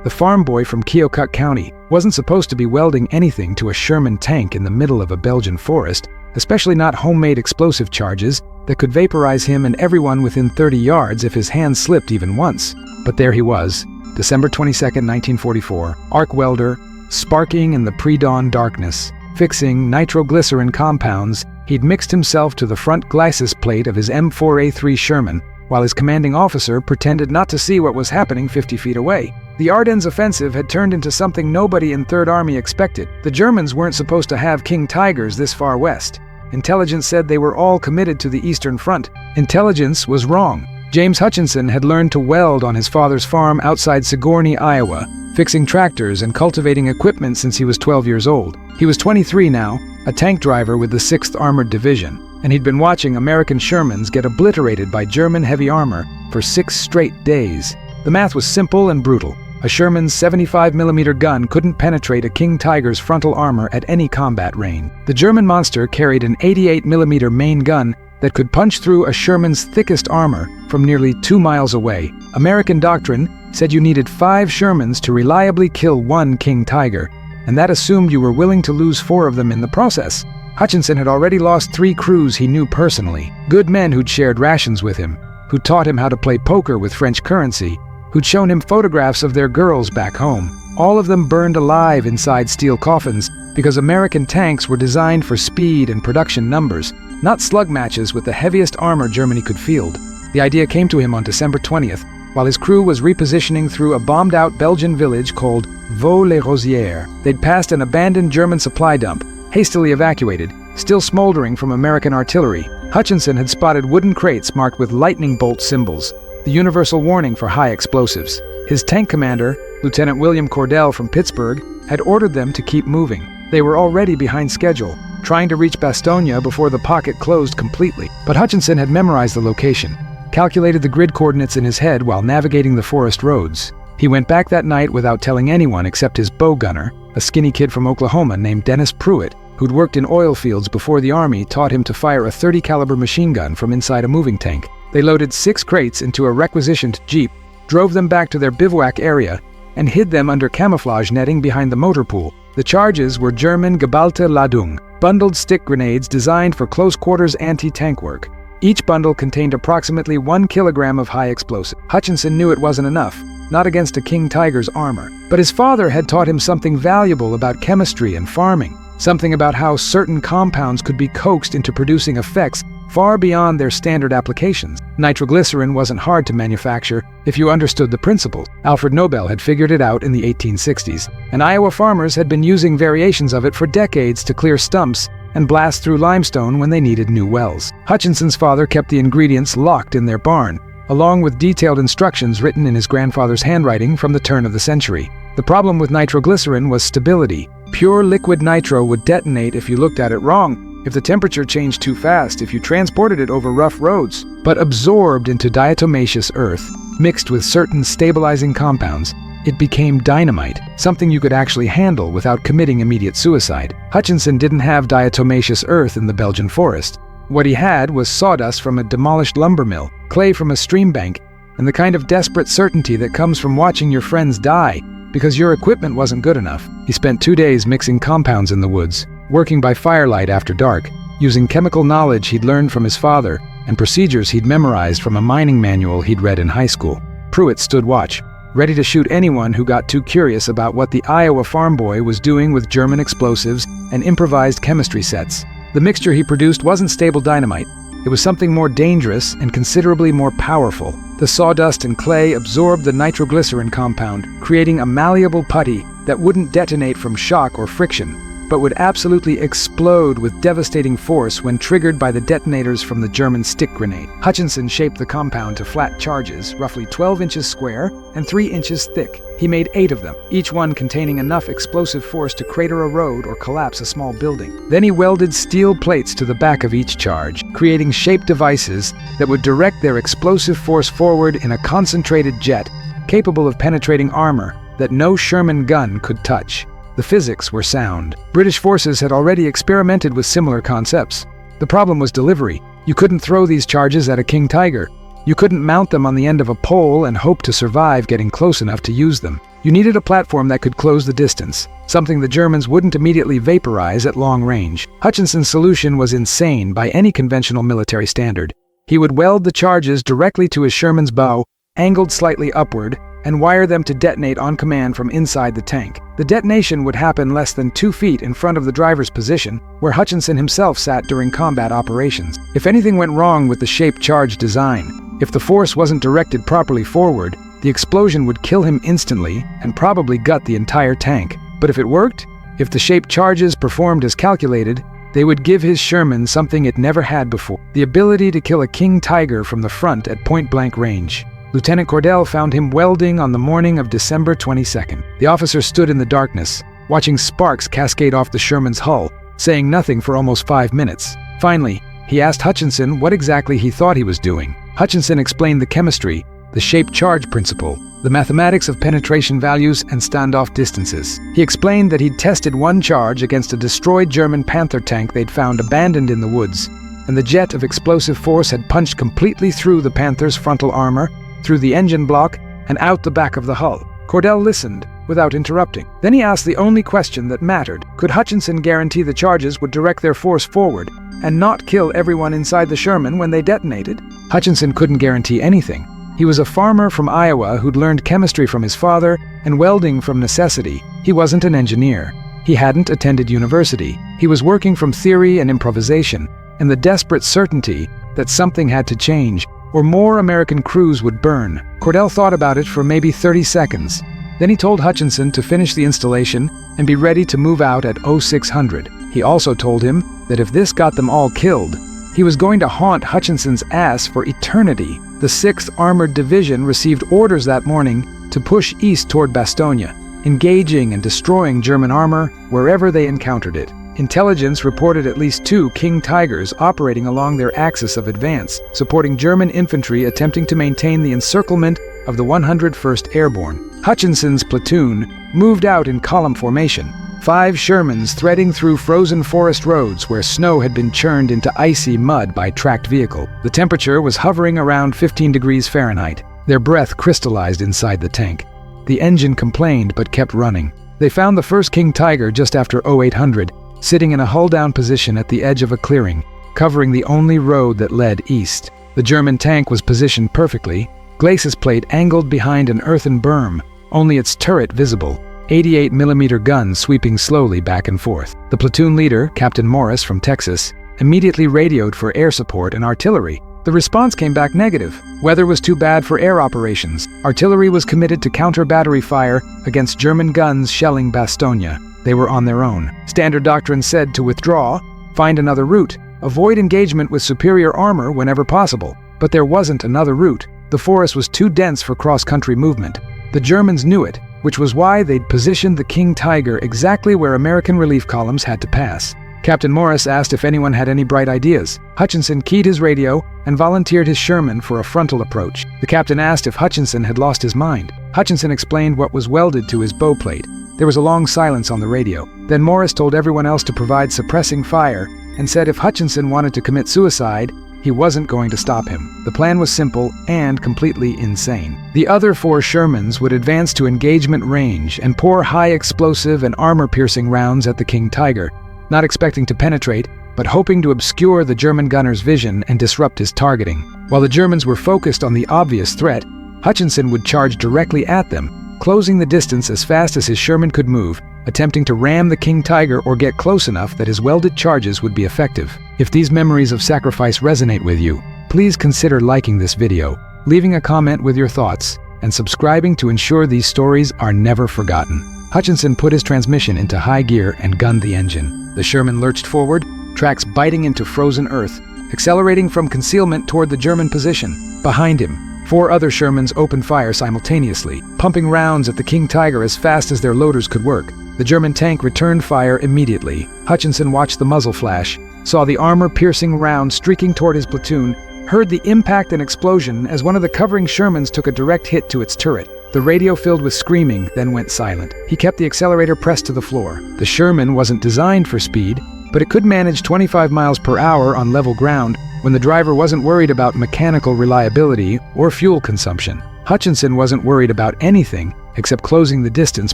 The farm boy from Keokuk County wasn't supposed to be welding anything to a Sherman tank in the middle of a Belgian forest, especially not homemade explosive charges that could vaporize him and everyone within 30 yards if his hand slipped even once. But there he was, December 22, 1944, arc welder, sparking in the pre-dawn darkness, fixing nitroglycerin compounds. He'd mixed himself to the front glycis plate of his M4A3 Sherman, while his commanding officer pretended not to see what was happening 50 feet away. The Ardennes offensive had turned into something nobody in Third Army expected. The Germans weren't supposed to have King Tigers this far west. Intelligence said they were all committed to the Eastern Front. Intelligence was wrong. James Hutchinson had learned to weld on his father's farm outside Sigourney, Iowa, fixing tractors and cultivating equipment since he was 12 years old. He was 23 now, a tank driver with the 6th Armored Division, and he'd been watching American Shermans get obliterated by German heavy armor for 6 straight days. The math was simple and brutal. A Sherman's 75mm gun couldn't penetrate a King Tiger's frontal armor at any combat range. The German monster carried an 88mm main gun that could punch through a Sherman's thickest armor from nearly 2 miles away. American doctrine said you needed 5 Shermans to reliably kill 1 King Tiger, and that assumed you were willing to lose 4 of them in the process. Hutchinson had already lost 3 crews he knew personally, good men who'd shared rations with him, who'd taught him how to play poker with French currency, who'd shown him photographs of their girls back home. All of them burned alive inside steel coffins because American tanks were designed for speed and production numbers, not slug matches with the heaviest armor Germany could field. The idea came to him on December 20th, while his crew was repositioning through a bombed-out Belgian village called Vaux-les-Rosières. They'd passed an abandoned German supply dump, hastily evacuated, still smoldering from American artillery. Hutchinson had spotted wooden crates marked with lightning bolt symbols, the universal warning for high explosives. His tank commander, Lieutenant William Cordell from Pittsburgh, had ordered them to keep moving. They were already behind schedule, trying to reach Bastogne before the pocket closed completely. But Hutchinson had memorized the location, calculated the grid coordinates in his head while navigating the forest roads. He went back that night without telling anyone except his bow gunner, a skinny kid from Oklahoma named Dennis Pruitt, who'd worked in oil fields before the Army taught him to fire a .30 caliber machine gun from inside a moving tank. They loaded 6 crates into a requisitioned Jeep, drove them back to their bivouac area, and hid them under camouflage netting behind the motor pool. The charges were German Geballte Ladung, bundled stick grenades designed for close-quarters anti-tank work. Each bundle contained approximately 1 kilogram of high explosive. Hutchinson knew it wasn't enough, not against a King Tiger's armor. But his father had taught him something valuable about chemistry and farming, something about how certain compounds could be coaxed into producing effects far beyond their standard applications. Nitroglycerin wasn't hard to manufacture if you understood the principles. Alfred Nobel had figured it out in the 1860s, and Iowa farmers had been using variations of it for decades to clear stumps and blast through limestone when they needed new wells. Hutchinson's father kept the ingredients locked in their barn, along with detailed instructions written in his grandfather's handwriting from the turn of the century. The problem with nitroglycerin was stability. Pure liquid nitro would detonate if you looked at it wrong, if the temperature changed too fast, if you transported it over rough roads. But absorbed into diatomaceous earth, mixed with certain stabilizing compounds, it became dynamite, something you could actually handle without committing immediate suicide. Hutchinson didn't have diatomaceous earth in the Belgian forest. What he had was sawdust from a demolished lumber mill, clay from a stream bank, and the kind of desperate certainty that comes from watching your friends die because your equipment wasn't good enough. He spent 2 days mixing compounds in the woods, working by firelight after dark, using chemical knowledge he'd learned from his father and procedures he'd memorized from a mining manual he'd read in high school. Pruitt stood watch, ready to shoot anyone who got too curious about what the Iowa farm boy was doing with German explosives and improvised chemistry sets. The mixture he produced wasn't stable dynamite. It was something more dangerous and considerably more powerful. The sawdust and clay absorbed the nitroglycerin compound, creating a malleable putty that wouldn't detonate from shock or friction, but would absolutely explode with devastating force when triggered by the detonators from the German stick grenade. Hutchinson shaped the compound to flat charges, roughly 12 inches square and 3 inches thick. He made 8 of them, each one containing enough explosive force to crater a road or collapse a small building. Then he welded steel plates to the back of each charge, creating shaped devices that would direct their explosive force forward in a concentrated jet, capable of penetrating armor that no Sherman gun could touch. The physics were sound. British forces had already experimented with similar concepts. The problem was delivery. You couldn't throw these charges at a King Tiger. You couldn't mount them on the end of a pole and hope to survive getting close enough to use them. You needed a platform that could close the distance, something the Germans wouldn't immediately vaporize at long range. Hutchinson's solution was insane by any conventional military standard. He would weld the charges directly to his Sherman's bow, angled slightly upward, and wire them to detonate on command from inside the tank. The detonation would happen less than 2 feet in front of the driver's position, where Hutchinson himself sat during combat operations. If anything went wrong with the shaped charge design, if the force wasn't directed properly forward, the explosion would kill him instantly and probably gut the entire tank. But if it worked, if the shaped charges performed as calculated, they would give his Sherman something it never had before: the ability to kill a King Tiger from the front at point-blank range. Lieutenant Cordell found him welding on the morning of December 22nd. The officer stood in the darkness, watching sparks cascade off the Sherman's hull, saying nothing for almost 5 minutes. Finally, he asked Hutchinson what exactly he thought he was doing. Hutchinson explained the chemistry, the shaped charge principle, the mathematics of penetration values and standoff distances. He explained that he'd tested one charge against a destroyed German Panther tank they'd found abandoned in the woods, and the jet of explosive force had punched completely through the Panther's frontal armor, through the engine block, and out the back of the hull. Cordell listened, without interrupting. Then he asked the only question that mattered. Could Hutchinson guarantee the charges would direct their force forward, and not kill everyone inside the Sherman when they detonated? Hutchinson couldn't guarantee anything. He was a farmer from Iowa who'd learned chemistry from his father and welding from necessity. He wasn't an engineer. He hadn't attended university. He was working from theory and improvisation, and the desperate certainty that something had to change, or more American crews would burn. Cordell thought about it for maybe 30 seconds. Then he told Hutchinson to finish the installation and be ready to move out at 0600. He also told him that if this got them all killed, he was going to haunt Hutchinson's ass for eternity. The 6th Armored Division received orders that morning to push east toward Bastogne, engaging and destroying German armor wherever they encountered it. Intelligence reported at least 2 King Tigers operating along their axis of advance, supporting German infantry attempting to maintain the encirclement of the 101st Airborne. Hutchinson's platoon moved out in column formation, 5 Shermans threading through frozen forest roads where snow had been churned into icy mud by tracked vehicle. The temperature was hovering around 15 degrees Fahrenheit. Their breath crystallized inside the tank. The engine complained but kept running. They found the first King Tiger just after 0800, sitting in a hull-down position at the edge of a clearing, covering the only road that led east. The German tank was positioned perfectly, glacis plate angled behind an earthen berm, only its turret visible, 88mm guns sweeping slowly back and forth. The platoon leader, Captain Morris from Texas, immediately radioed for air support and artillery. The response came back negative. Weather was too bad for air operations. Artillery was committed to counter-battery fire against German guns shelling Bastogne. They were on their own. Standard doctrine said to withdraw, find another route, avoid engagement with superior armor whenever possible. But there wasn't another route. The forest was too dense for cross-country movement. The Germans knew it, which was why they'd positioned the King Tiger exactly where American relief columns had to pass. Captain Morris asked if anyone had any bright ideas. Hutchinson keyed his radio and volunteered his Sherman for a frontal approach. The captain asked if Hutchinson had lost his mind. Hutchinson explained what was welded to his bow plate. There was a long silence on the radio. Then Morris told everyone else to provide suppressing fire and said if Hutchinson wanted to commit suicide, he wasn't going to stop him. The plan was simple and completely insane. The other 4 Shermans would advance to engagement range and pour high explosive and armor-piercing rounds at the King Tiger, not expecting to penetrate, but hoping to obscure the German gunner's vision and disrupt his targeting. While the Germans were focused on the obvious threat, Hutchinson would charge directly at them, closing the distance as fast as his Sherman could move, attempting to ram the King Tiger or get close enough that his welded charges would be effective. If these memories of sacrifice resonate with you, please consider liking this video, leaving a comment with your thoughts, and subscribing to ensure these stories are never forgotten. Hutchinson put his transmission into high gear and gunned the engine. The Sherman lurched forward, tracks biting into frozen earth, accelerating from concealment toward the German position. Behind him, 4 other Shermans opened fire simultaneously, pumping rounds at the King Tiger as fast as their loaders could work. The German tank returned fire immediately. Hutchinson watched the muzzle flash, saw the armor-piercing round streaking toward his platoon, heard the impact and explosion as one of the covering Shermans took a direct hit to its turret. The radio filled with screaming, then went silent. He kept the accelerator pressed to the floor. The Sherman wasn't designed for speed, but it could manage 25 miles per hour on level ground when the driver wasn't worried about mechanical reliability or fuel consumption. Hutchinson wasn't worried about anything except closing the distance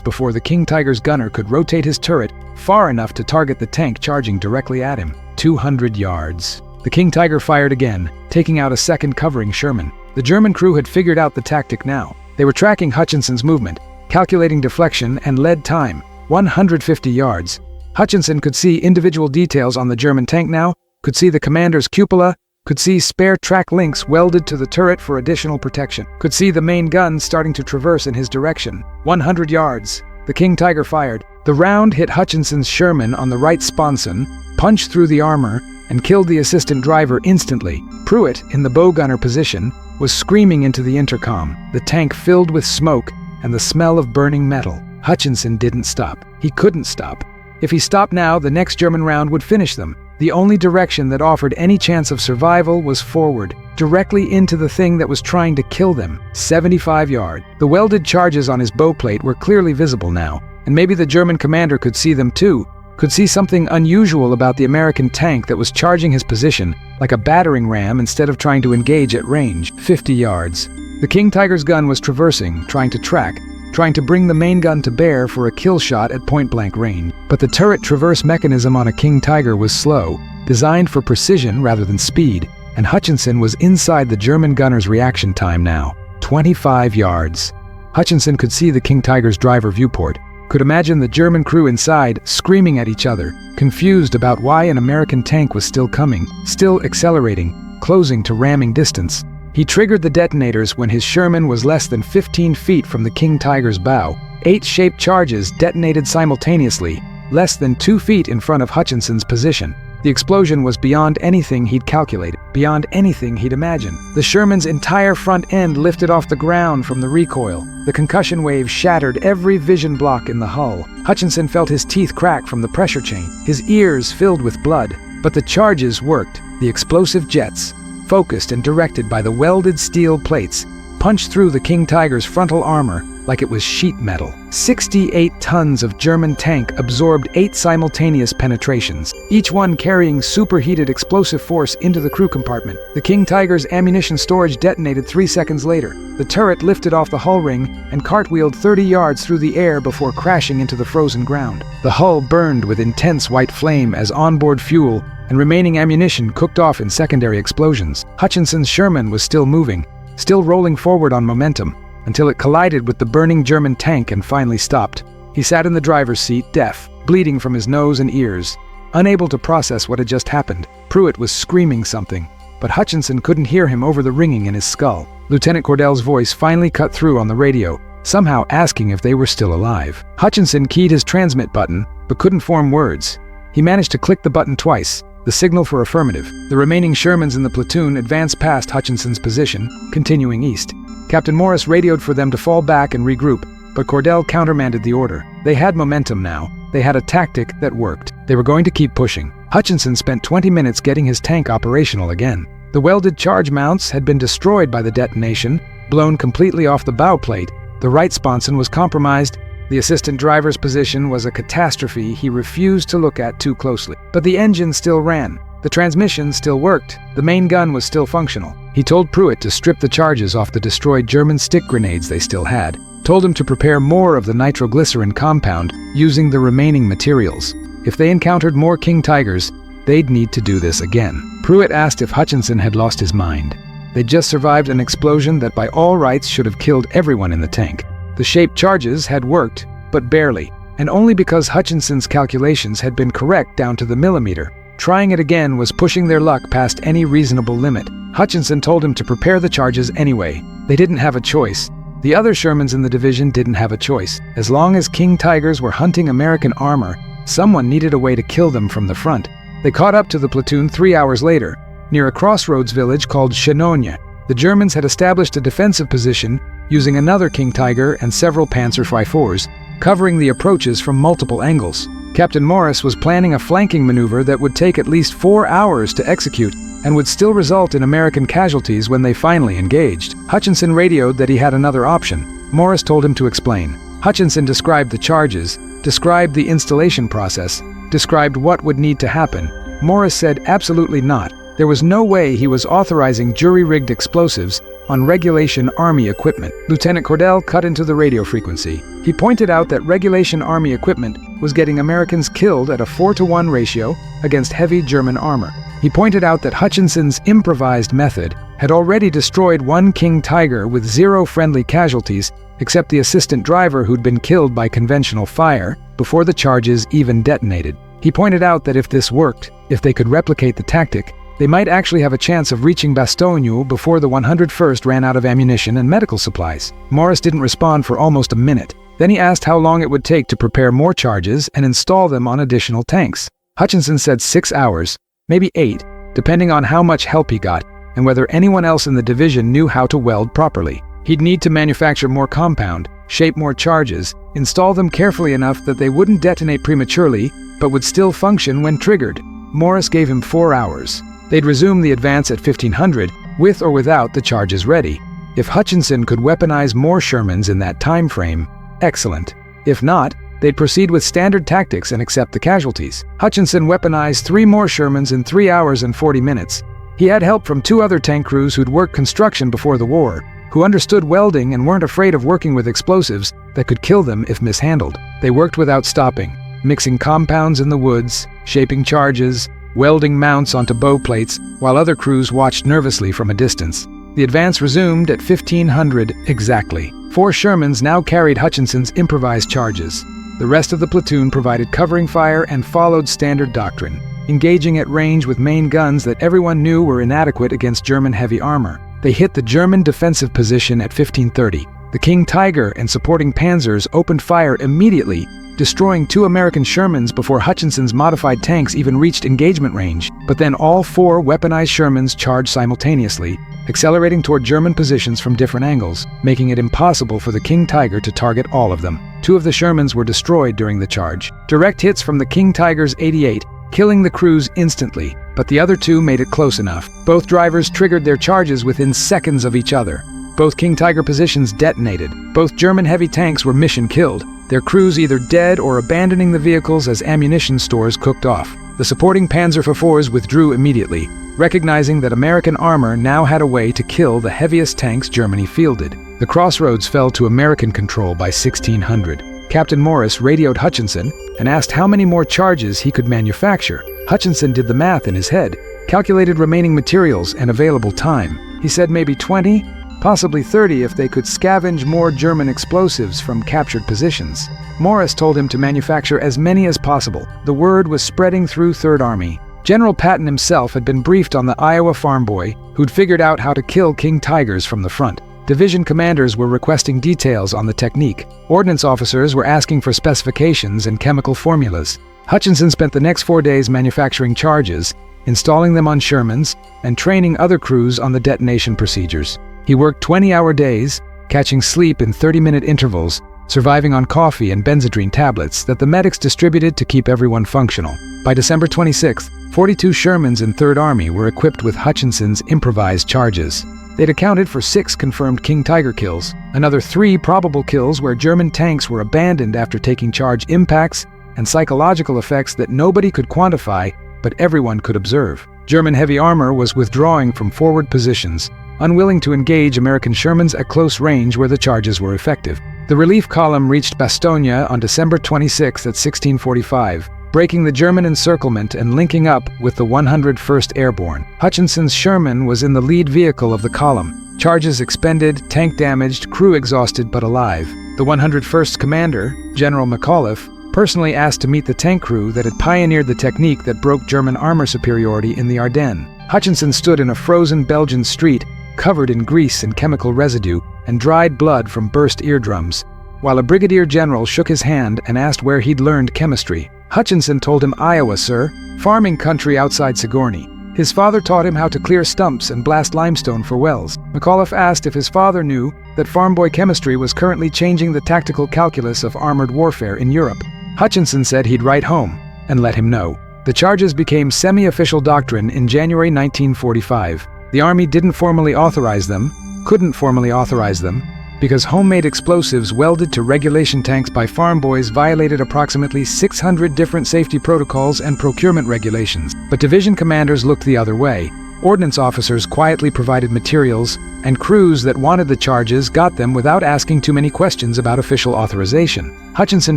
before the King Tiger's gunner could rotate his turret far enough to target the tank charging directly at him. 200 yards. The King Tiger fired again, taking out a second covering Sherman. The German crew had figured out the tactic now. They were tracking Hutchinson's movement, calculating deflection and lead time. 150 yards. Hutchinson could see individual details on the German tank now, could see the commander's cupola, could see spare track links welded to the turret for additional protection, could see the main gun starting to traverse in his direction. 100 yards. The King Tiger fired. The round hit Hutchinson's Sherman on the right sponson, punched through the armor, and killed the assistant driver instantly. Pruitt, in the bow gunner position, was screaming into the intercom, the tank filled with smoke and the smell of burning metal. Hutchinson didn't stop. He couldn't stop. If he stopped now, the next German round would finish them. The only direction that offered any chance of survival was forward, directly into the thing that was trying to kill them. 75 yards. The welded charges on his bow plate were clearly visible now, and maybe the German commander could see them too, could see something unusual about the American tank that was charging his position, like a battering ram instead of trying to engage at range. 50 yards. The King Tiger's gun was traversing, trying to track, trying to bring the main gun to bear for a kill shot at point-blank range. But the turret traverse mechanism on a King Tiger was slow, designed for precision rather than speed, and Hutchinson was inside the German gunner's reaction time now. 25 yards. Hutchinson could see the King Tiger's driver viewport, could imagine the German crew inside screaming at each other, confused about why an American tank was still coming, still accelerating, closing to ramming distance. He triggered the detonators when his Sherman was less than 15 feet from the King Tiger's bow. 8 shaped charges detonated simultaneously, less than 2 feet in front of Hutchinson's position. The explosion was beyond anything he'd calculated, beyond anything he'd imagined. The Sherman's entire front end lifted off the ground from the recoil. The concussion wave shattered every vision block in the hull. Hutchinson felt his teeth crack from the pressure chain, his ears filled with blood. But the charges worked. The explosive jets, focused and directed by the welded steel plates, punched through the King Tiger's frontal armor like it was sheet metal. 68 tons of German tank absorbed 8 simultaneous penetrations, each one carrying superheated explosive force into the crew compartment. The King Tiger's ammunition storage detonated 3 seconds later. The turret lifted off the hull ring and cartwheeled 30 yards through the air before crashing into the frozen ground. The hull burned with intense white flame as onboard fuel and remaining ammunition cooked off in secondary explosions. Hutchinson's Sherman was still moving, still rolling forward on momentum, until it collided with the burning German tank and finally stopped. He sat in the driver's seat, deaf, bleeding from his nose and ears, unable to process what had just happened. Pruitt was screaming something, but Hutchinson couldn't hear him over the ringing in his skull. Lieutenant Cordell's voice finally cut through on the radio, somehow asking if they were still alive. Hutchinson keyed his transmit button, but couldn't form words. He managed to click the button twice, the signal for affirmative. The remaining Shermans in the platoon advanced past Hutchinson's position, continuing east. Captain Morris radioed for them to fall back and regroup, but Cordell countermanded the order. They had momentum now. They had a tactic that worked. They were going to keep pushing. Hutchinson spent 20 minutes getting his tank operational again. The welded charge mounts had been destroyed by the detonation, blown completely off the bow plate. The right sponson was compromised. The assistant driver's position was a catastrophe he refused to look at too closely. But the engine still ran. The transmission still worked. The main gun was still functional. He told Pruitt to strip the charges off the destroyed German stick grenades they still had. Told him to prepare more of the nitroglycerin compound using the remaining materials. If they encountered more King Tigers, they'd need to do this again. Pruitt asked if Hutchinson had lost his mind. They'd just survived an explosion that by all rights should have killed everyone in the tank. The shaped charges had worked, but barely, and only because Hutchinson's calculations had been correct down to the millimeter. Trying it again was pushing their luck past any reasonable limit. Hutchinson told him to prepare the charges anyway. They didn't have a choice. The other Shermans in the division didn't have a choice. As long as King Tigers were hunting American armor, someone needed a way to kill them from the front. They caught up to the platoon 3 hours later, near a crossroads village called Chenogne. The Germans had established a defensive position using another King Tiger and several Panzer IV, covering the approaches from multiple angles. Captain Morris was planning a flanking maneuver that would take at least 4 hours to execute and would still result in American casualties when they finally engaged. Hutchinson radioed that he had another option. Morris told him to explain. Hutchinson described the charges, described the installation process, described what would need to happen. Morris said absolutely not. There was no way he was authorizing jury-rigged explosives on regulation Army equipment. Lieutenant Cordell cut into the radio frequency. He pointed out that regulation Army equipment was getting Americans killed at a 4-to-1 ratio against heavy German armor. He pointed out that Hutchinson's improvised method had already destroyed one King Tiger with 0 friendly casualties, except the assistant driver who'd been killed by conventional fire before the charges even detonated. He pointed out that if this worked, if they could replicate the tactic, they might actually have a chance of reaching Bastogne before the 101st ran out of ammunition and medical supplies. Morris didn't respond for almost a minute. Then he asked how long it would take to prepare more charges and install them on additional tanks. Hutchinson said 6 hours, maybe 8, depending on how much help he got and whether anyone else in the division knew how to weld properly. He'd need to manufacture more compound, shape more charges, install them carefully enough that they wouldn't detonate prematurely, but would still function when triggered. Morris gave him 4 hours. They'd resume the advance at 1500, with or without the charges ready. If Hutchinson could weaponize more Shermans in that time frame, excellent. If not, they'd proceed with standard tactics and accept the casualties. Hutchinson weaponized 3 more Shermans in 3 hours and 40 minutes. He had help from 2 other tank crews who'd worked construction before the war, who understood welding and weren't afraid of working with explosives that could kill them if mishandled. They worked without stopping, mixing compounds in the woods, shaping charges, welding mounts onto bow plates, while other crews watched nervously from a distance. The advance resumed at 1500 exactly. 4 Shermans now carried Hutchinson's improvised charges. The rest of the platoon provided covering fire and followed standard doctrine, engaging at range with main guns that everyone knew were inadequate against German heavy armor. They hit the German defensive position at 1530. The King Tiger and supporting panzers opened fire immediately, destroying 2 American Shermans before Hutchinson's modified tanks even reached engagement range. But then all 4 weaponized Shermans charged simultaneously, accelerating toward German positions from different angles, making it impossible for the King Tiger to target all of them. 2 of the Shermans were destroyed during the charge. Direct hits from the King Tiger's 88, killing the crews instantly, but the other 2 made it close enough. Both drivers triggered their charges within seconds of each other. Both King Tiger positions detonated. Both German heavy tanks were mission killed, their crews either dead or abandoning the vehicles as ammunition stores cooked off. The supporting Panzer IV withdrew immediately, recognizing that American armor now had a way to kill the heaviest tanks Germany fielded. The crossroads fell to American control by 1600. Captain Morris radioed Hutchinson and asked how many more charges he could manufacture. Hutchinson did the math in his head, calculated remaining materials and available time. He said maybe 20, possibly 30 if they could scavenge more German explosives from captured positions. Morris told him to manufacture as many as possible. The word was spreading through Third Army. General Patton himself had been briefed on the Iowa farm boy who'd figured out how to kill King Tigers from the front. Division commanders were requesting details on the technique. Ordnance officers were asking for specifications and chemical formulas. Hutchinson spent the next 4 days manufacturing charges, installing them on Shermans, and training other crews on the detonation procedures. He worked 20-hour days, catching sleep in 30-minute intervals, surviving on coffee and Benzedrine tablets that the medics distributed to keep everyone functional. By December 26th, 42 Shermans in Third Army were equipped with Hutchinson's improvised charges. They'd accounted for 6 confirmed King Tiger kills, another 3 probable kills where German tanks were abandoned after taking charge impacts, and psychological effects that nobody could quantify, but everyone could observe. German heavy armor was withdrawing from forward positions, unwilling to engage American Shermans at close range where the charges were effective. The relief column reached Bastogne on December 26 at 1645, breaking the German encirclement and linking up with the 101st Airborne. Hutchinson's Sherman was in the lead vehicle of the column. Charges expended, tank damaged, crew exhausted but alive. The 101st commander, General McAuliffe, personally asked to meet the tank crew that had pioneered the technique that broke German armor superiority in the Ardennes. Hutchinson stood in a frozen Belgian street, covered in grease and chemical residue, and dried blood from burst eardrums, while a brigadier general shook his hand and asked where he'd learned chemistry. Hutchinson told him, "Iowa, sir, farming country outside Sigourney. His father taught him how to clear stumps and blast limestone for wells." McAuliffe asked if his father knew that farm boy chemistry was currently changing the tactical calculus of armored warfare in Europe. Hutchinson said he'd write home and let him know. The charges became semi-official doctrine in January 1945. The Army didn't formally authorize them, couldn't formally authorize them, because homemade explosives welded to regulation tanks by farm boys violated approximately 600 different safety protocols and procurement regulations. But division commanders looked the other way. Ordnance officers quietly provided materials, and crews that wanted the charges got them without asking too many questions about official authorization. Hutchinson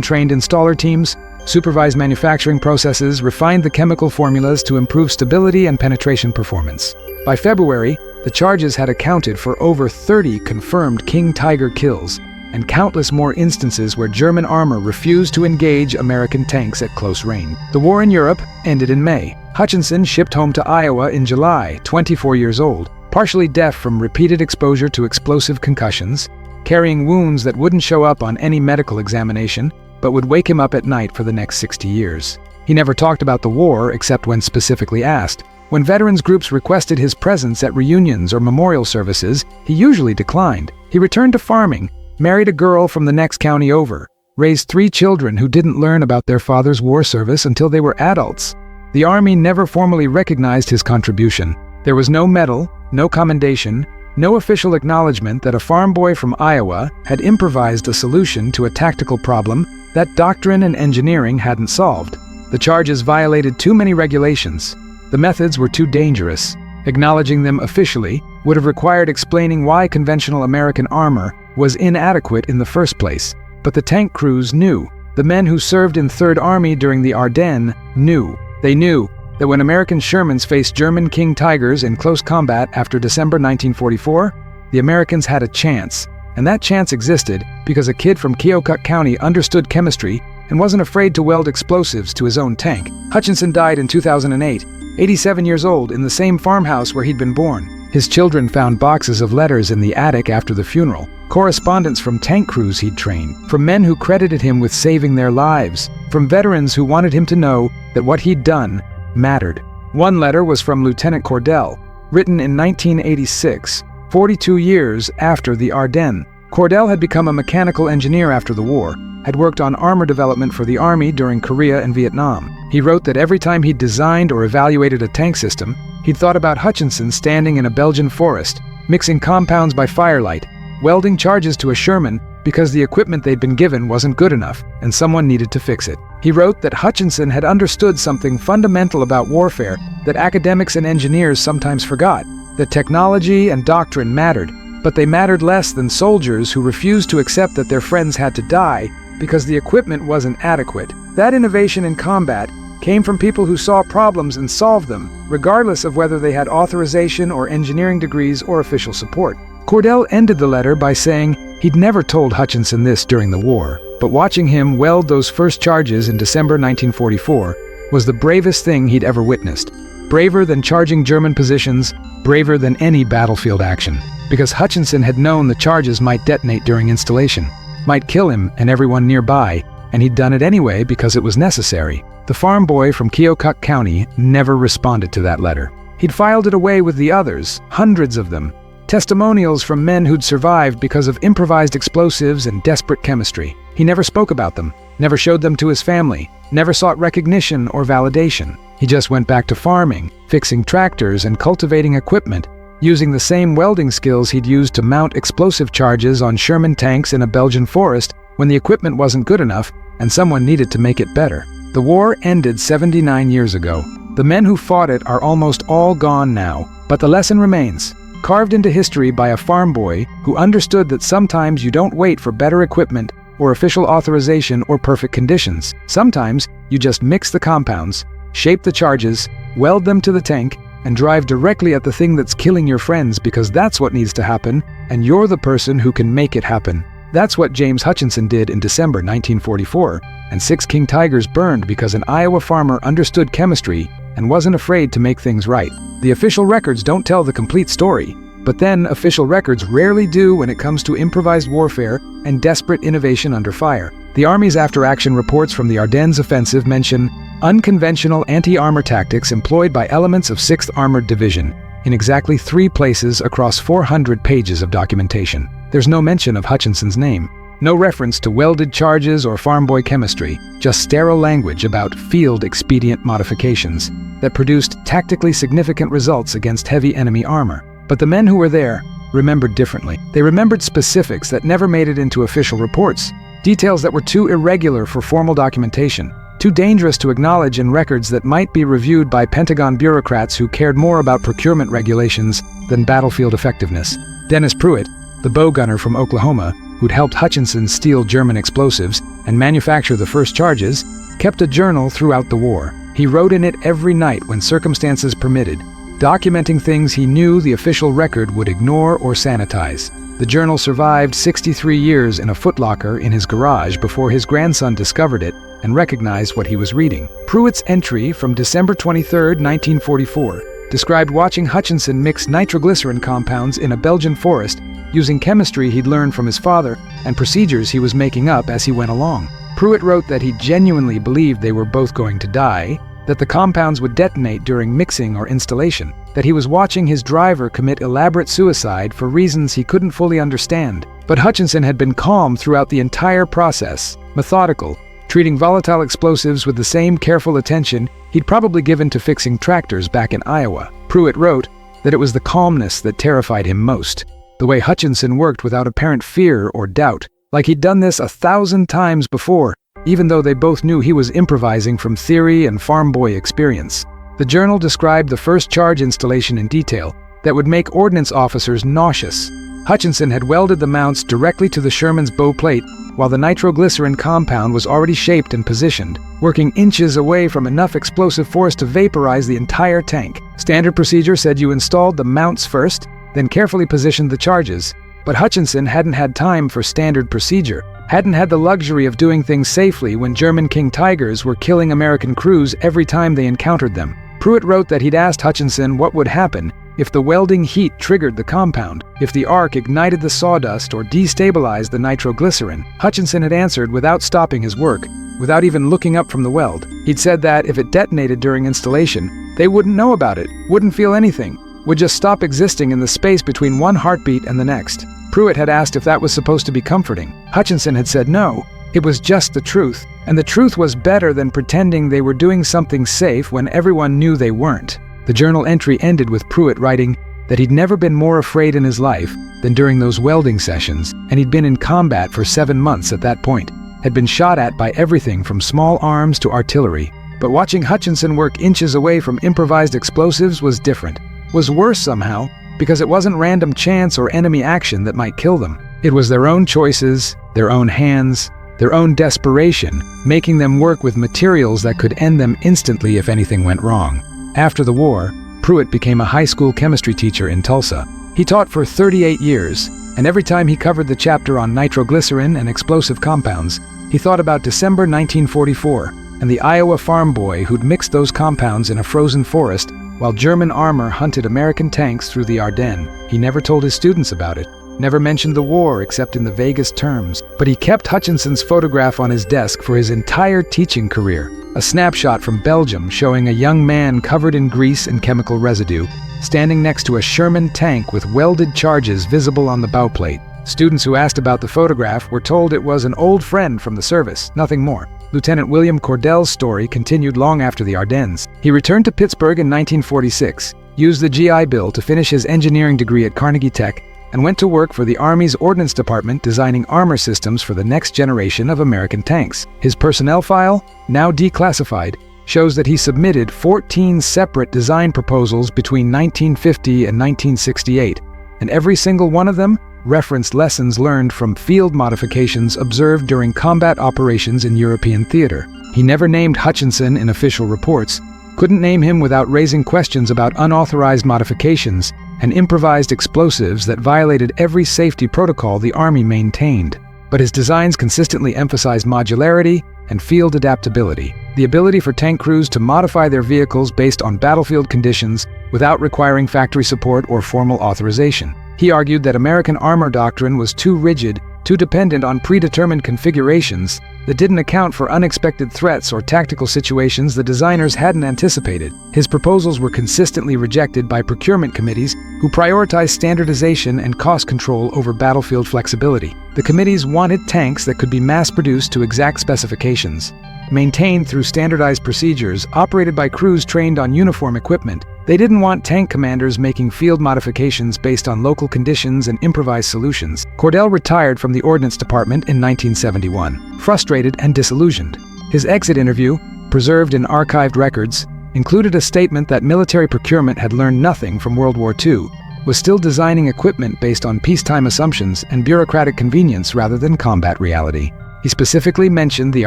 trained installer teams, supervised manufacturing processes, refined the chemical formulas to improve stability and penetration performance. By February, the charges had accounted for over 30 confirmed King Tiger kills, and countless more instances where German armor refused to engage American tanks at close range. The war in Europe ended in May. Hutchinson shipped home to Iowa in July, 24 years old, partially deaf from repeated exposure to explosive concussions, carrying wounds that wouldn't show up on any medical examination, but would wake him up at night for the next 60 years. He never talked about the war except when specifically asked. When veterans groups requested his presence at reunions or memorial services, he usually declined. He returned to farming, married a girl from the next county over, raised 3 children who didn't learn about their father's war service until they were adults. The Army never formally recognized his contribution. There was no medal, no commendation, no official acknowledgement that a farm boy from Iowa had improvised a solution to a tactical problem that doctrine and engineering hadn't solved. The charges violated too many regulations. The methods were too dangerous. Acknowledging them officially would have required explaining why conventional American armor was inadequate in the first place. But the tank crews knew. The men who served in 3rd Army during the Ardennes knew. They knew that when American Shermans faced German King Tigers in close combat after December 1944, the Americans had a chance. And that chance existed because a kid from Keokuk County understood chemistry and wasn't afraid to weld explosives to his own tank. Hutchinson died in 2008, 87 years old, in the same farmhouse where he'd been born. His children found boxes of letters in the attic after the funeral, correspondence from tank crews he'd trained, from men who credited him with saving their lives, from veterans who wanted him to know that what he'd done mattered. One letter was from Lieutenant Cordell, written in 1986, 42 years after the Ardennes. Cordell had become a mechanical engineer after the war, had worked on armor development for the Army during Korea and Vietnam. He wrote that every time he'd designed or evaluated a tank system, he'd thought about Hutchinson standing in a Belgian forest, mixing compounds by firelight, welding charges to a Sherman because the equipment they'd been given wasn't good enough and someone needed to fix it. He wrote that Hutchinson had understood something fundamental about warfare that academics and engineers sometimes forgot, that technology and doctrine mattered, but they mattered less than soldiers who refused to accept that their friends had to die because the equipment wasn't adequate. That innovation in combat came from people who saw problems and solved them, regardless of whether they had authorization or engineering degrees or official support. Cordell ended the letter by saying he'd never told Hutchinson this during the war, but watching him weld those first charges in December 1944 was the bravest thing he'd ever witnessed. Braver than charging German positions, braver than any battlefield action, because Hutchinson had known the charges might detonate during installation, might kill him and everyone nearby, and he'd done it anyway because it was necessary. The farm boy from Keokuk County never responded to that letter. He'd filed it away with the others, hundreds of them, testimonials from men who'd survived because of improvised explosives and desperate chemistry. He never spoke about them, never showed them to his family, never sought recognition or validation. He just went back to farming, fixing tractors and cultivating equipment, using the same welding skills he'd used to mount explosive charges on Sherman tanks in a Belgian forest when the equipment wasn't good enough and someone needed to make it better. The war ended 79 years ago. The men who fought it are almost all gone now, but the lesson remains, carved into history by a farm boy who understood that sometimes you don't wait for better equipment or official authorization or perfect conditions. Sometimes you just mix the compounds, shape the charges, weld them to the tank, and drive directly at the thing that's killing your friends because that's what needs to happen, and you're the person who can make it happen. That's what James Hutchinson did in December 1944, and 6 King Tigers burned because an Iowa farmer understood chemistry and wasn't afraid to make things right. The official records don't tell the complete story, but then official records rarely do when it comes to improvised warfare and desperate innovation under fire. The Army's after-action reports from the Ardennes offensive mention unconventional anti-armor tactics employed by elements of 6th Armored Division in exactly 3 places across 400 pages of documentation. There's no mention of Hutchinson's name, no reference to welded charges or farm boy chemistry, just sterile language about field expedient modifications that produced tactically significant results against heavy enemy armor. But the men who were there remembered differently. They remembered specifics that never made it into official reports, details that were too irregular for formal documentation, too dangerous to acknowledge in records that might be reviewed by Pentagon bureaucrats who cared more about procurement regulations than battlefield effectiveness. Dennis Pruitt, the bow gunner from Oklahoma, who'd helped Hutchinson steal German explosives and manufacture the first charges, kept a journal throughout the war. He wrote in it every night when circumstances permitted, documenting things he knew the official record would ignore or sanitize. The journal survived 63 years in a footlocker in his garage before his grandson discovered it and recognized what he was reading. Pruitt's entry from December 23, 1944, described watching Hutchinson mix nitroglycerin compounds in a Belgian forest using chemistry he'd learned from his father and procedures he was making up as he went along. Pruitt wrote that he genuinely believed they were both going to die, that the compounds would detonate during mixing or installation, that he was watching his driver commit elaborate suicide for reasons he couldn't fully understand. But Hutchinson had been calm throughout the entire process, methodical, treating volatile explosives with the same careful attention he'd probably given to fixing tractors back in Iowa. Pruitt wrote that it was the calmness that terrified him most, the way Hutchinson worked without apparent fear or doubt, like he'd done this 1,000 times before, even though they both knew he was improvising from theory and farm boy experience. The journal described the first charge installation in detail that would make ordnance officers nauseous. Hutchinson had welded the mounts directly to the Sherman's bow plate while the nitroglycerin compound was already shaped and positioned, working inches away from enough explosive force to vaporize the entire tank. Standard procedure said you installed the mounts first, then carefully positioned the charges. But Hutchinson hadn't had time for standard procedure, hadn't had the luxury of doing things safely when German King Tigers were killing American crews every time they encountered them. Pruitt wrote that he'd asked Hutchinson what would happen if the welding heat triggered the compound, if the arc ignited the sawdust or destabilized the nitroglycerin. Hutchinson had answered without stopping his work, without even looking up from the weld. He'd said that if it detonated during installation, they wouldn't know about it, wouldn't feel anything, would just stop existing in the space between one heartbeat and the next. Pruitt had asked if that was supposed to be comforting. Hutchinson had said no, it was just the truth, and the truth was better than pretending they were doing something safe when everyone knew they weren't. The journal entry ended with Pruitt writing that he'd never been more afraid in his life than during those welding sessions, and he'd been in combat for 7 months at that point, had been shot at by everything from small arms to artillery. But watching Hutchinson work inches away from improvised explosives was different, was worse somehow, because it wasn't random chance or enemy action that might kill them. It was their own choices, their own hands, their own desperation, making them work with materials that could end them instantly if anything went wrong. After the war, Pruitt became a high school chemistry teacher in Tulsa. He taught for 38 years, and every time he covered the chapter on nitroglycerin and explosive compounds, he thought about December 1944 and the Iowa farm boy who'd mixed those compounds in a frozen forest while German armor hunted American tanks through the Ardennes. He never told his students about it, never mentioned the war except in the vaguest terms, but he kept Hutchinson's photograph on his desk for his entire teaching career. A snapshot from Belgium showing a young man covered in grease and chemical residue, standing next to a Sherman tank with welded charges visible on the bow plate. Students who asked about the photograph were told it was an old friend from the service, nothing more. Lieutenant William Cordell's story continued long after the Ardennes. He returned to Pittsburgh in 1946, used the GI Bill to finish his engineering degree at Carnegie Tech, and went to work for the Army's Ordnance Department designing armor systems for the next generation of American tanks. His personnel file, now declassified, shows that he submitted 14 separate design proposals between 1950 and 1968, and every single one of them referenced lessons learned from field modifications observed during combat operations in European theater. He never named Hutchinson in official reports, couldn't name him without raising questions about unauthorized modifications and improvised explosives that violated every safety protocol the Army maintained. But his designs consistently emphasized modularity and field adaptability, the ability for tank crews to modify their vehicles based on battlefield conditions without requiring factory support or formal authorization. He argued that American armor doctrine was too rigid, too dependent on predetermined configurations that didn't account for unexpected threats or tactical situations the designers hadn't anticipated. His proposals were consistently rejected by procurement committees who prioritized standardization and cost control over battlefield flexibility. The committees wanted tanks that could be mass-produced to exact specifications, maintained through standardized procedures, operated by crews trained on uniform equipment. They didn't want tank commanders making field modifications based on local conditions and improvised solutions. Cordell retired from the Ordnance Department in 1971, frustrated and disillusioned. His exit interview preserved in archived records, included a statement that military procurement had learned nothing from World War II, was still designing equipment based on peacetime assumptions and bureaucratic convenience rather than combat reality. He specifically mentioned the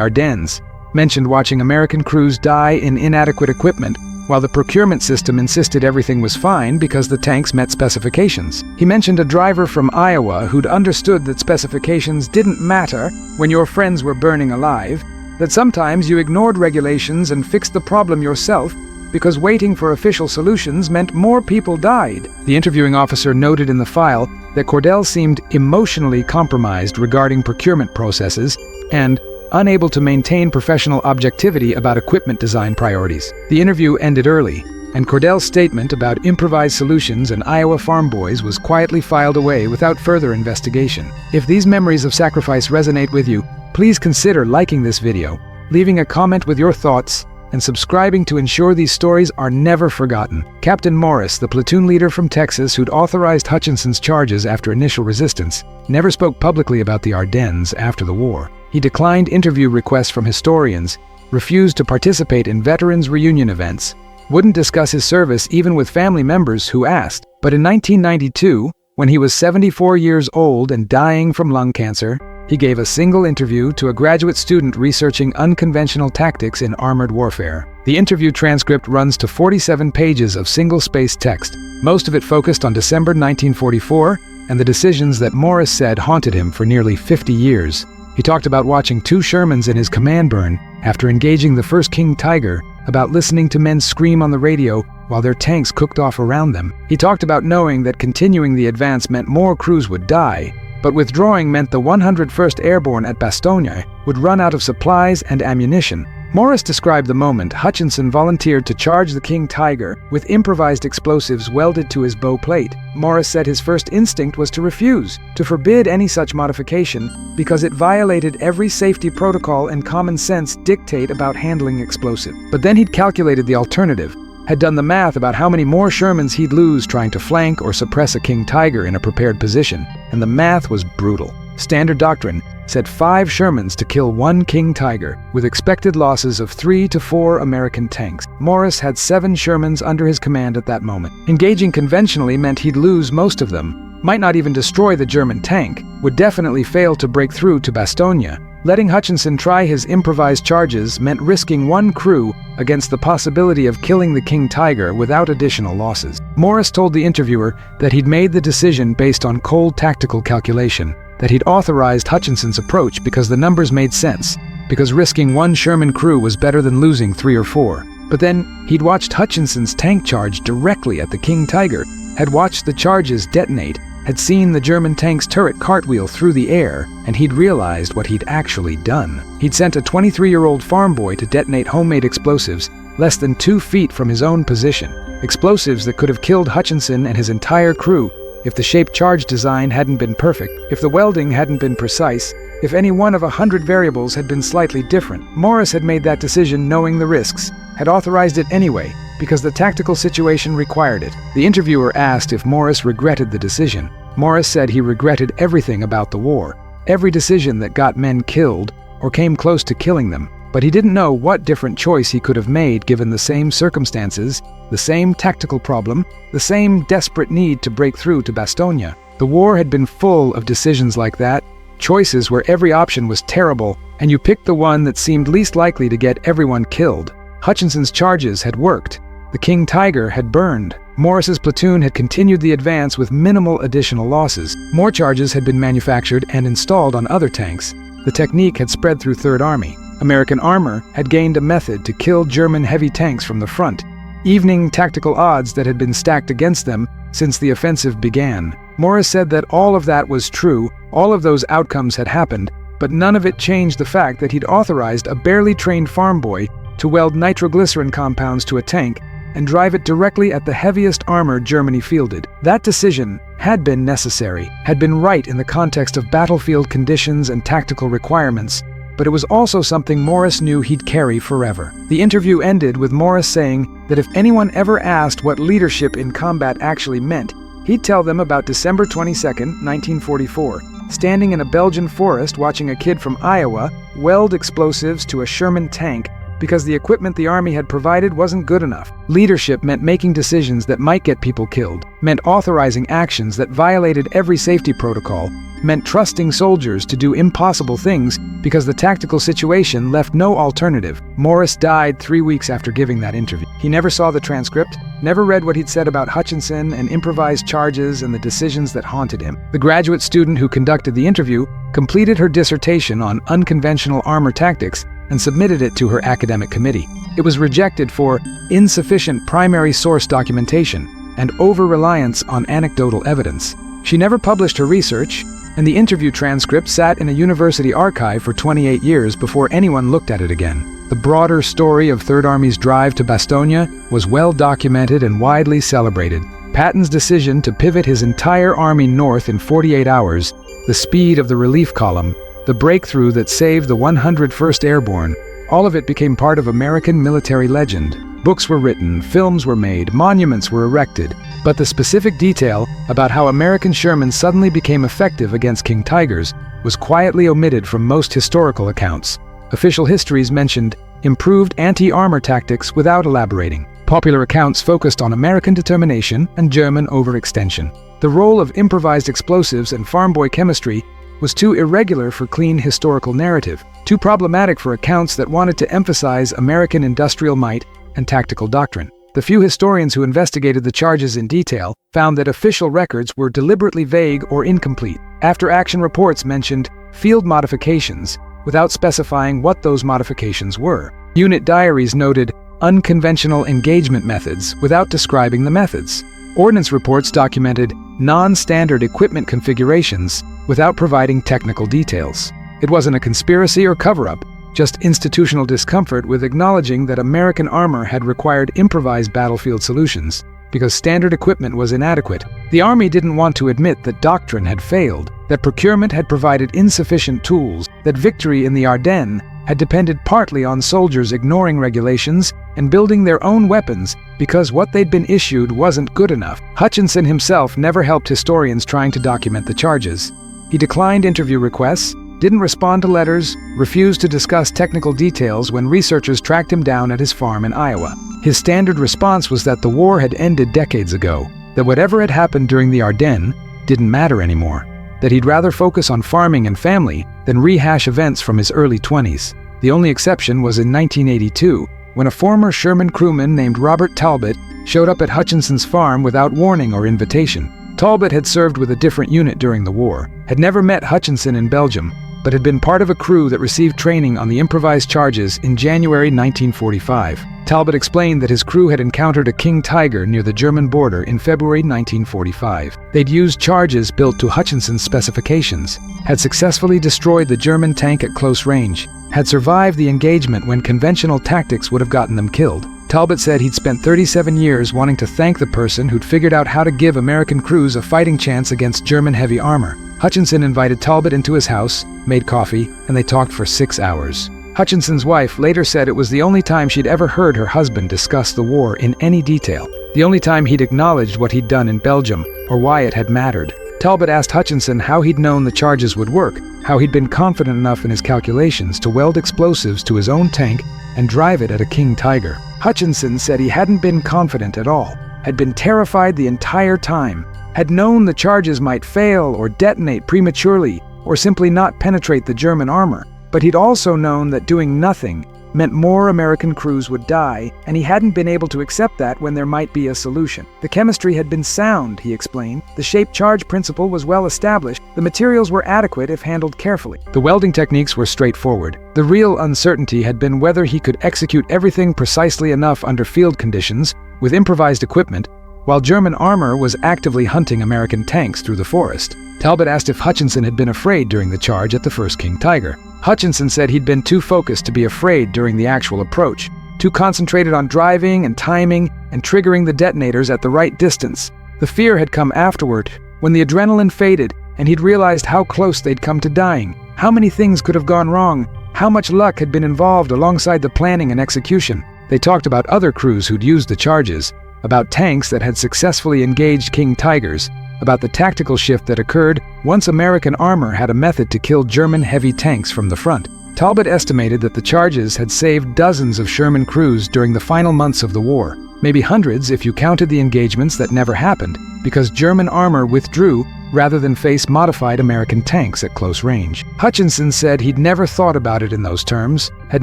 Ardennes, mentioned watching American crews die in inadequate equipment, while the procurement system insisted everything was fine because the tanks met specifications. He mentioned a driver from Iowa who'd understood that specifications didn't matter when your friends were burning alive, that sometimes you ignored regulations and fixed the problem yourself because waiting for official solutions meant more people died. The interviewing officer noted in the file that Cordell seemed emotionally compromised regarding procurement processes and unable to maintain professional objectivity about equipment design priorities. The interview ended early, and Cordell's statement about improvised solutions and Iowa farm boys was quietly filed away without further investigation. If these memories of sacrifice resonate with you, please consider liking this video, leaving a comment with your thoughts, and subscribing to ensure these stories are never forgotten. Captain Morris, the platoon leader from Texas who'd authorized Hutchinson's charges after initial resistance, never spoke publicly about the Ardennes after the war. He declined interview requests from historians, refused to participate in veterans' reunion events, wouldn't discuss his service even with family members who asked. But in 1992, when he was 74 years old and dying from lung cancer, he gave a single interview to a graduate student researching unconventional tactics in armored warfare. The interview transcript runs to 47 pages of single-spaced text, most of it focused on December 1944 and the decisions that Morris said haunted him for nearly 50 years. He talked about watching 2 Shermans in his command burn after engaging the first King Tiger, about listening to men scream on the radio while their tanks cooked off around them. He talked about knowing that continuing the advance meant more crews would die, but withdrawing meant the 101st Airborne at Bastogne would run out of supplies and ammunition. Morris described the moment Hutchinson volunteered to charge the King Tiger with improvised explosives welded to his bow plate. Morris said his first instinct was to refuse, to forbid any such modification, because it violated every safety protocol and common sense dictate about handling explosive. But then he'd calculated the alternative, had done the math about how many more Shermans he'd lose trying to flank or suppress a King Tiger in a prepared position, and the math was brutal. Standard doctrine said 5 Shermans to kill 1 King Tiger, with expected losses of 3 to 4 American tanks. Morris had 7 Shermans under his command at that moment. Engaging conventionally meant he'd lose most of them, might not even destroy the German tank, would definitely fail to break through to Bastogne. Letting Hutchinson try his improvised charges meant risking 1 crew against the possibility of killing the King Tiger without additional losses. Morris told the interviewer that he'd made the decision based on cold tactical calculation, that he'd authorized Hutchinson's approach because the numbers made sense, because risking 1 Sherman crew was better than losing 3 or 4. But then, he'd watched Hutchinson's tank charge directly at the King Tiger, had watched the charges detonate, had seen the German tank's turret cartwheel through the air, and he'd realized what he'd actually done. He'd sent a 23-year-old farm boy to detonate homemade explosives less than 2 feet from his own position. Explosives that could have killed Hutchinson and his entire crew if the shape charge design hadn't been perfect, if the welding hadn't been precise, if any one of 100 variables had been slightly different. Morris had made that decision knowing the risks, had authorized it anyway, because the tactical situation required it. The interviewer asked if Morris regretted the decision. Morris said he regretted everything about the war, every decision that got men killed or came close to killing them. But he didn't know what different choice he could have made given the same circumstances, the same tactical problem, the same desperate need to break through to Bastogne. The war had been full of decisions like that, choices where every option was terrible, and you picked the one that seemed least likely to get everyone killed. Hutchinson's charges had worked. The King Tiger had burned. Morris's platoon had continued the advance with minimal additional losses. More charges had been manufactured and installed on other tanks. The technique had spread through Third Army. American armor had gained a method to kill German heavy tanks from the front, evening tactical odds that had been stacked against them since the offensive began. Morris said that all of that was true, all of those outcomes had happened, but none of it changed the fact that he'd authorized a barely trained farm boy to weld nitroglycerin compounds to a tank and drive it directly at the heaviest armor Germany fielded. That decision had been necessary, had been right in the context of battlefield conditions and tactical requirements, but it was also something Morris knew he'd carry forever. The interview ended with Morris saying that if anyone ever asked what leadership in combat actually meant, he'd tell them about December 22, 1944, standing in a Belgian forest watching a kid from Iowa weld explosives to a Sherman tank because the equipment the Army had provided wasn't good enough. Leadership meant making decisions that might get people killed, meant authorizing actions that violated every safety protocol, meant trusting soldiers to do impossible things because the tactical situation left no alternative. Morris died 3 weeks after giving that interview. He never saw the transcript, never read what he'd said about Hutchinson and improvised charges and the decisions that haunted him. The graduate student who conducted the interview completed her dissertation on unconventional armor tactics and submitted it to her academic committee. It was rejected for insufficient primary source documentation and over-reliance on anecdotal evidence. She never published her research, and the interview transcript sat in a university archive for 28 years before anyone looked at it again. The broader story of Third Army's drive to Bastogne was well documented and widely celebrated. Patton's decision to pivot his entire army north in 48 hours, the speed of the relief column, the breakthrough that saved the 101st Airborne, all of it became part of American military legend. Books were written, films were made, monuments were erected, but the specific detail about how American Sherman suddenly became effective against King Tigers was quietly omitted from most historical accounts. Official histories mentioned improved anti-armor tactics without elaborating. Popular accounts focused on American determination and German overextension. The role of improvised explosives and farm boy chemistry was too irregular for clean historical narrative, too problematic for accounts that wanted to emphasize American industrial might and tactical doctrine. The few historians who investigated the charges in detail found that official records were deliberately vague or incomplete. After-action reports mentioned field modifications without specifying what those modifications were. Unit diaries noted unconventional engagement methods without describing the methods. Ordnance reports documented non-standard equipment configurations without providing technical details. It wasn't a conspiracy or cover-up, just institutional discomfort with acknowledging that American armor had required improvised battlefield solutions because standard equipment was inadequate. The Army didn't want to admit that doctrine had failed, that procurement had provided insufficient tools, that victory in the Ardennes had depended partly on soldiers ignoring regulations and building their own weapons because what they'd been issued wasn't good enough. Hutchinson himself never helped historians trying to document the charges. He declined interview requests, didn't respond to letters, refused to discuss technical details when researchers tracked him down at his farm in Iowa. His standard response was that the war had ended decades ago, that whatever had happened during the Ardennes didn't matter anymore, that he'd rather focus on farming and family than rehash events from his early 20s. The only exception was in 1982, when a former Sherman crewman named Robert Talbot showed up at Hutchinson's farm without warning or invitation. Talbot had served with a different unit during the war, had never met Hutchinson in Belgium, but had been part of a crew that received training on the improvised charges in January 1945. Talbot explained that his crew had encountered a King Tiger near the German border in February 1945. They'd used charges built to Hutchinson's specifications, had successfully destroyed the German tank at close range, had survived the engagement when conventional tactics would have gotten them killed. Talbot said he'd spent 37 years wanting to thank the person who'd figured out how to give American crews a fighting chance against German heavy armor. Hutchinson invited Talbot into his house, made coffee, and they talked for 6 hours. Hutchinson's wife later said it was the only time she'd ever heard her husband discuss the war in any detail, the only time he'd acknowledged what he'd done in Belgium or why it had mattered. Talbot asked Hutchinson how he'd known the charges would work, how he'd been confident enough in his calculations to weld explosives to his own tank and drive it at a King Tiger. Hutchinson said he hadn't been confident at all, had been terrified the entire time, had known the charges might fail or detonate prematurely or simply not penetrate the German armor, but he'd also known that doing nothing meant more American crews would die, and he hadn't been able to accept that when there might be a solution. The chemistry had been sound, he explained. The shape-charge principle was well established. The materials were adequate if handled carefully. The welding techniques were straightforward. The real uncertainty had been whether he could execute everything precisely enough under field conditions with improvised equipment while German armor was actively hunting American tanks through the forest. Talbot asked if Hutchinson had been afraid during the charge at the first King Tiger. Hutchinson said he'd been too focused to be afraid during the actual approach, too concentrated on driving and timing and triggering the detonators at the right distance. The fear had come afterward, when the adrenaline faded and he'd realized how close they'd come to dying, how many things could have gone wrong, how much luck had been involved alongside the planning and execution. They talked about other crews who'd used the charges, about tanks that had successfully engaged King Tigers, about the tactical shift that occurred once American armor had a method to kill German heavy tanks from the front. Talbot estimated that the charges had saved dozens of Sherman crews during the final months of the war, maybe hundreds if you counted the engagements that never happened, because German armor withdrew rather than face modified American tanks at close range. Hutchinson said he'd never thought about it in those terms, had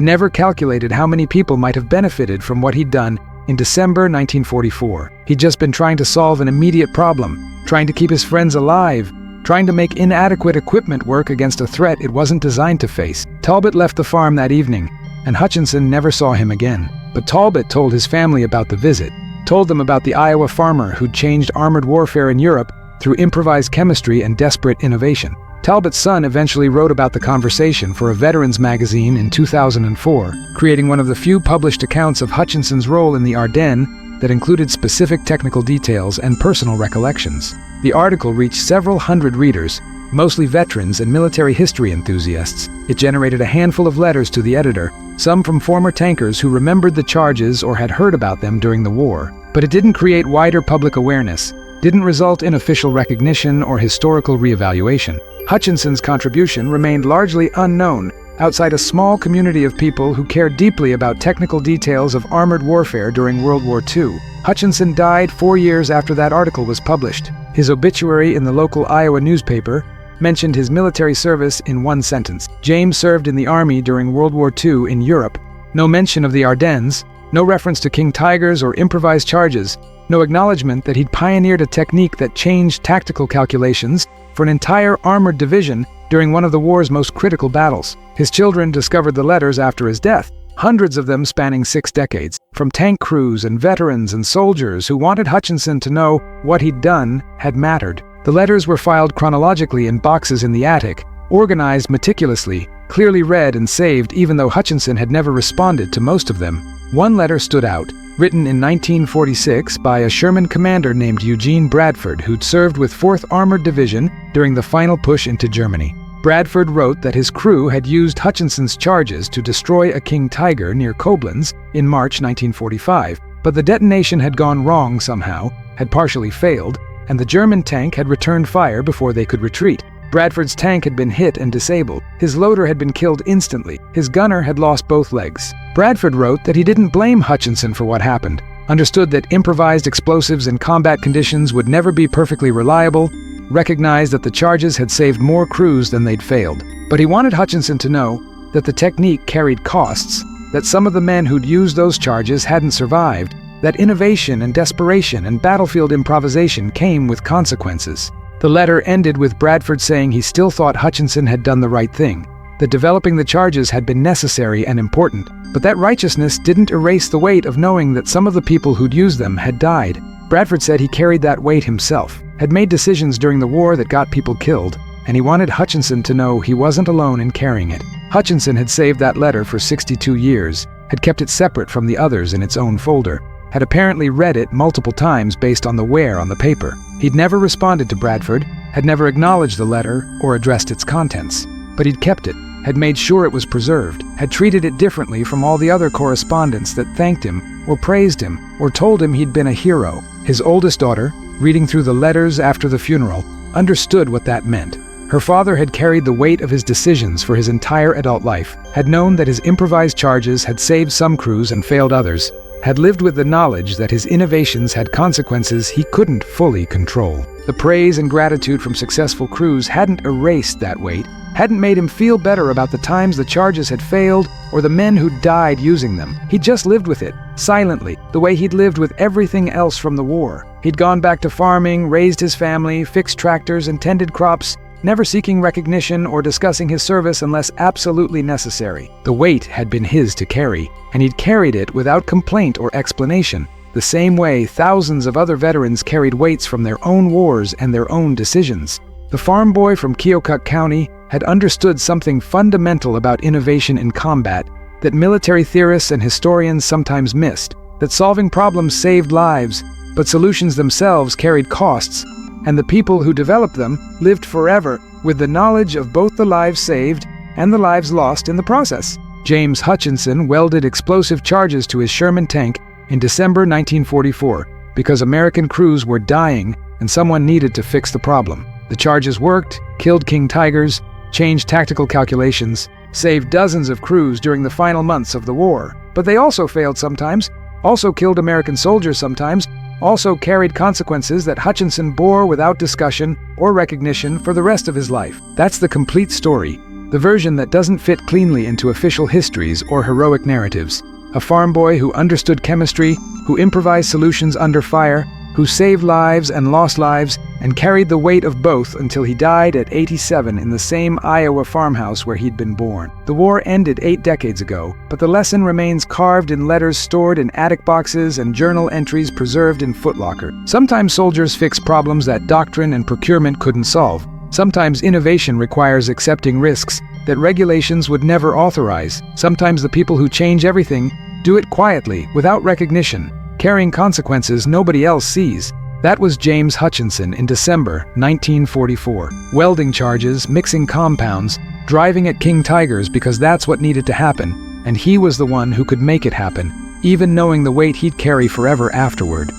never calculated how many people might have benefited from what he'd done in December 1944. He'd just been trying to solve an immediate problem, trying to keep his friends alive, trying to make inadequate equipment work against a threat it wasn't designed to face. Talbot left the farm that evening, and Hutchinson never saw him again. But Talbot told his family about the visit, told them about the Iowa farmer who'd changed armored warfare in Europe through improvised chemistry and desperate innovation. Talbot's son eventually wrote about the conversation for a veterans magazine in 2004, creating one of the few published accounts of Hutchinson's role in the Ardennes that included specific technical details and personal recollections. The article reached several hundred readers, mostly veterans and military history enthusiasts. It generated a handful of letters to the editor, some from former tankers who remembered the charges or had heard about them during the war. But it didn't create wider public awareness, didn't result in official recognition or historical reevaluation. Hutchinson's contribution remained largely unknown outside a small community of people who cared deeply about technical details of armored warfare during World War II. Hutchinson died 4 years after that article was published. His obituary in the local Iowa newspaper mentioned his military service in one sentence. James served in the Army during World War II in Europe. No mention of the Ardennes, no reference to King Tigers or improvised charges, no acknowledgement that he'd pioneered a technique that changed tactical calculations for an entire armored division during one of the war's most critical battles. His children discovered the letters after his death, hundreds of them spanning 6 decades, from tank crews and veterans and soldiers who wanted Hutchinson to know what he'd done had mattered. The letters were filed chronologically in boxes in the attic, organized meticulously, clearly read and saved even though Hutchinson had never responded to most of them. One letter stood out, written in 1946 by a Sherman commander named Eugene Bradford who'd served with 4th Armored Division during the final push into Germany. Bradford wrote that his crew had used Hutchinson's charges to destroy a King Tiger near Koblenz in March 1945, but the detonation had gone wrong somehow, had partially failed, and the German tank had returned fire before they could retreat. Bradford's tank had been hit and disabled. His loader had been killed instantly. His gunner had lost both legs. Bradford wrote that he didn't blame Hutchinson for what happened, understood that improvised explosives in combat conditions would never be perfectly reliable, recognized that the charges had saved more crews than they'd failed. But he wanted Hutchinson to know that the technique carried costs, that some of the men who'd used those charges hadn't survived, that innovation and desperation and battlefield improvisation came with consequences. The letter ended with Bradford saying he still thought Hutchinson had done the right thing, that developing the charges had been necessary and important, but that righteousness didn't erase the weight of knowing that some of the people who'd used them had died. Bradford said he carried that weight himself, had made decisions during the war that got people killed, and he wanted Hutchinson to know he wasn't alone in carrying it. Hutchinson had saved that letter for 62 years, had kept it separate from the others in its own folder, had apparently read it multiple times based on the wear on the paper. He'd never responded to Bradford, had never acknowledged the letter or addressed its contents, but he'd kept it, had made sure it was preserved, had treated it differently from all the other correspondents that thanked him or praised him or told him he'd been a hero. His oldest daughter, reading through the letters after the funeral, understood what that meant. Her father had carried the weight of his decisions for his entire adult life, had known that his improvised charges had saved some crews and failed others, had lived with the knowledge that his innovations had consequences he couldn't fully control. The praise and gratitude from successful crews hadn't erased that weight, hadn't made him feel better about the times the charges had failed or the men who died using them. He'd just lived with it, silently, the way he'd lived with everything else from the war. He'd gone back to farming, raised his family, fixed tractors, and tended crops, never seeking recognition or discussing his service unless absolutely necessary. The weight had been his to carry, and he'd carried it without complaint or explanation, the same way thousands of other veterans carried weights from their own wars and their own decisions. The farm boy from Keokuk County had understood something fundamental about innovation in combat that military theorists and historians sometimes missed, that solving problems saved lives, but solutions themselves carried costs, and the people who developed them lived forever with the knowledge of both the lives saved and the lives lost in the process. James Hutchinson welded explosive charges to his Sherman tank in December 1944 because American crews were dying and someone needed to fix the problem. The charges worked, killed King Tigers, changed tactical calculations, saved dozens of crews during the final months of the war. But they also failed sometimes, also killed American soldiers sometimes, also carried consequences that Hutchinson bore without discussion or recognition for the rest of his life. That's the complete story, the version that doesn't fit cleanly into official histories or heroic narratives. A farm boy who understood chemistry, who improvised solutions under fire, who saved lives and lost lives, and carried the weight of both until he died at 87 in the same Iowa farmhouse where he'd been born. The war ended 8 decades ago, but the lesson remains carved in letters stored in attic boxes and journal entries preserved in footlockers. Sometimes soldiers fix problems that doctrine and procurement couldn't solve. Sometimes innovation requires accepting risks that regulations would never authorize. Sometimes the people who change everything do it quietly, without recognition, carrying consequences nobody else sees. That was James Hutchinson in December 1944. Welding charges, mixing compounds, driving at King Tigers because that's what needed to happen, and he was the one who could make it happen, even knowing the weight he'd carry forever afterward.